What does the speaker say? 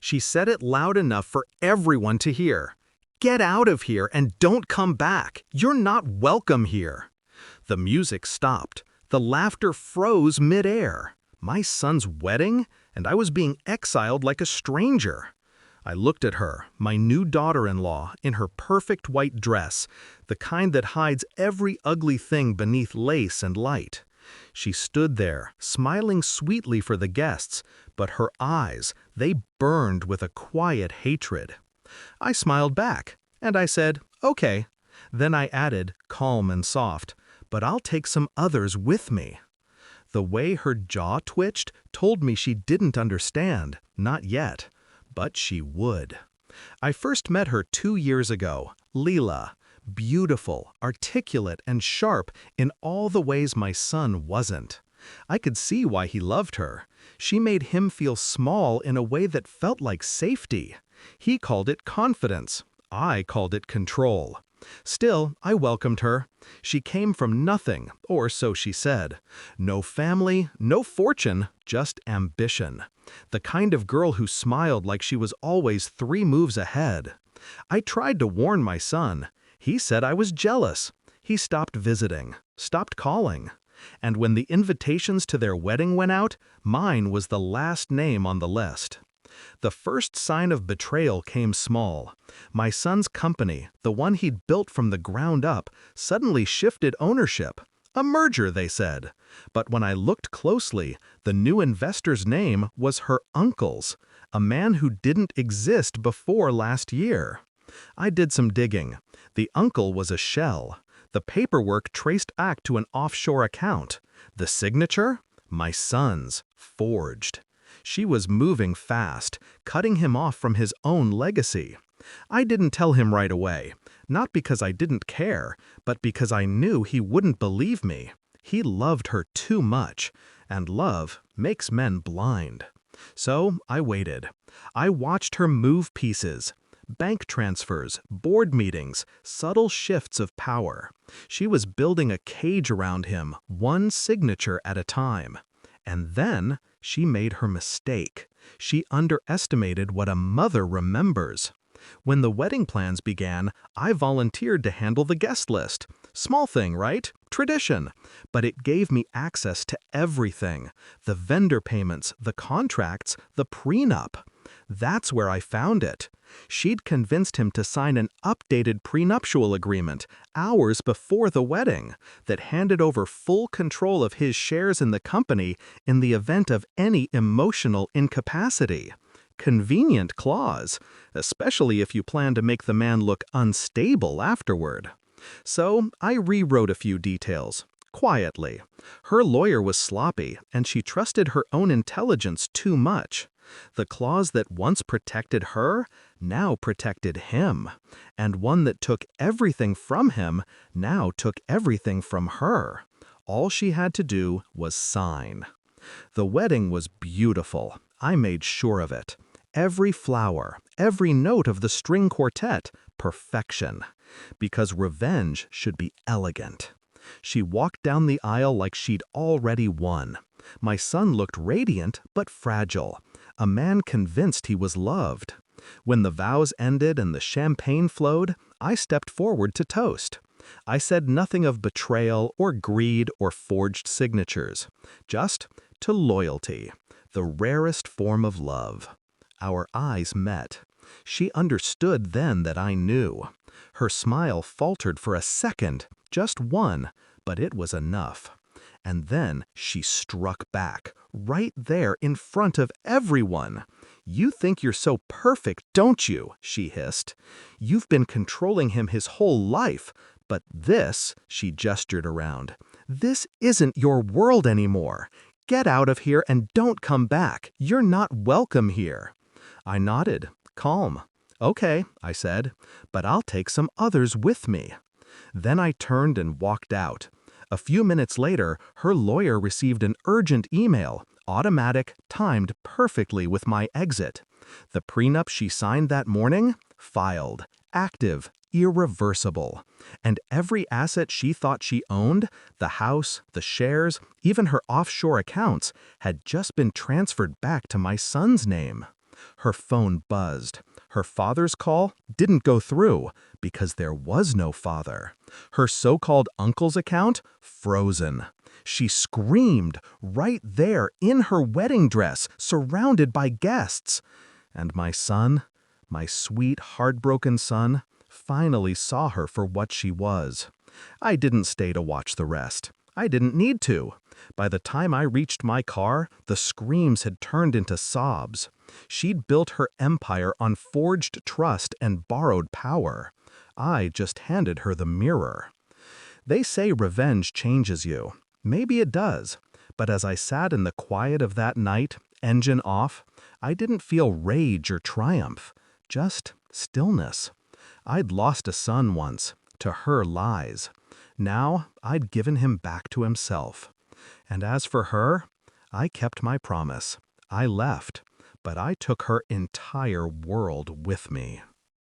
She said it loud enough for everyone to hear. "Get out of here and don't come back. You're not welcome here." The music stopped. The laughter froze midair. My son's wedding? And I was being exiled like a stranger. I looked at her, my new daughter-in-law, in her perfect white dress, the kind that hides every ugly thing beneath lace and light. She stood there, smiling sweetly for the guests, but her eyes, they burned with a quiet hatred. I smiled back, and I said, "Okay." Then I added, calm and soft, "But I'll take some others with me." The way her jaw twitched told me she didn't understand, not yet. But she would. I first met her 2 years ago, Leela, beautiful, articulate, and sharp in all the ways my son wasn't. I could see why he loved her. She made him feel small in a way that felt like safety. He called it confidence. I called it control. Still, I welcomed her. She came from nothing, or so she said. No family, no fortune, just ambition. The kind of girl who smiled like she was always 3 moves ahead. I tried to warn my son. He said I was jealous. He stopped visiting, stopped calling. And when the invitations to their wedding went out, mine was the last name on the list. The first sign of betrayal came small. My son's company, the one he'd built from the ground up, suddenly shifted ownership. A merger, they said. But when I looked closely, the new investor's name was her uncle's, a man who didn't exist before last year. I did some digging. The uncle was a shell. The paperwork traced back to an offshore account. The signature? My son's, forged. She was moving fast, cutting him off from his own legacy. I didn't tell him right away, not because I didn't care, but because I knew he wouldn't believe me. He loved her too much, and love makes men blind. So I waited. I watched her move pieces. Bank transfers, board meetings, subtle shifts of power. She was building a cage around him, one signature at a time. And then she made her mistake. She underestimated what a mother remembers. When the wedding plans began, I volunteered to handle the guest list. Small thing, right? Tradition. But it gave me access to everything. The vendor payments, the contracts, the prenup. That's where I found it. She'd convinced him to sign an updated prenuptial agreement hours before the wedding that handed over full control of his shares in the company in the event of any emotional incapacity. Convenient clause, especially if you plan to make the man look unstable afterward. So I rewrote a few details. Quietly. Her lawyer was sloppy, and she trusted her own intelligence too much. The clause that once protected her now protected him, and one that took everything from him now took everything from her. All she had to do was sign. The wedding was beautiful. I made sure of it. Every flower, every note of the string quartet, perfection. Because revenge should be elegant. She walked down the aisle like she'd already won. My son looked radiant but fragile, a man convinced he was loved. When the vows ended and the champagne flowed, I stepped forward to toast. I said nothing of betrayal or greed or forged signatures, just to loyalty, the rarest form of love. Our eyes met. She understood then that I knew. Her smile faltered for a second, just one, but it was enough. And then she struck back, right there in front of everyone. "You think you're so perfect, don't you?" she hissed. "You've been controlling him his whole life, but this," she gestured around, "this isn't your world anymore. Get out of here and don't come back. You're not welcome here." I nodded, calm. "Okay," I said, "but I'll take some others with me." Then I turned and walked out. A few minutes later, her lawyer received an urgent email, automatic, timed perfectly with my exit. The prenup she signed that morning? Filed, active, irreversible. And every asset she thought she owned, the house, the shares, even her offshore accounts, had just been transferred back to my son's name. Her phone buzzed. Her father's call didn't go through because there was no father. Her so-called uncle's account frozen. She screamed right there in her wedding dress, surrounded by guests. And my son, my sweet, heartbroken son, finally saw her for what she was. I didn't stay to watch the rest. I didn't need to. By the time I reached my car, the screams had turned into sobs. She'd built her empire on forged trust and borrowed power. I just handed her the mirror. They say revenge changes you. Maybe it does. But as I sat in the quiet of that night, engine off, I didn't feel rage or triumph, just stillness. I'd lost a son once, to her lies. Now I'd given him back to himself. And as for her, I kept my promise. I left, but I took her entire world with me.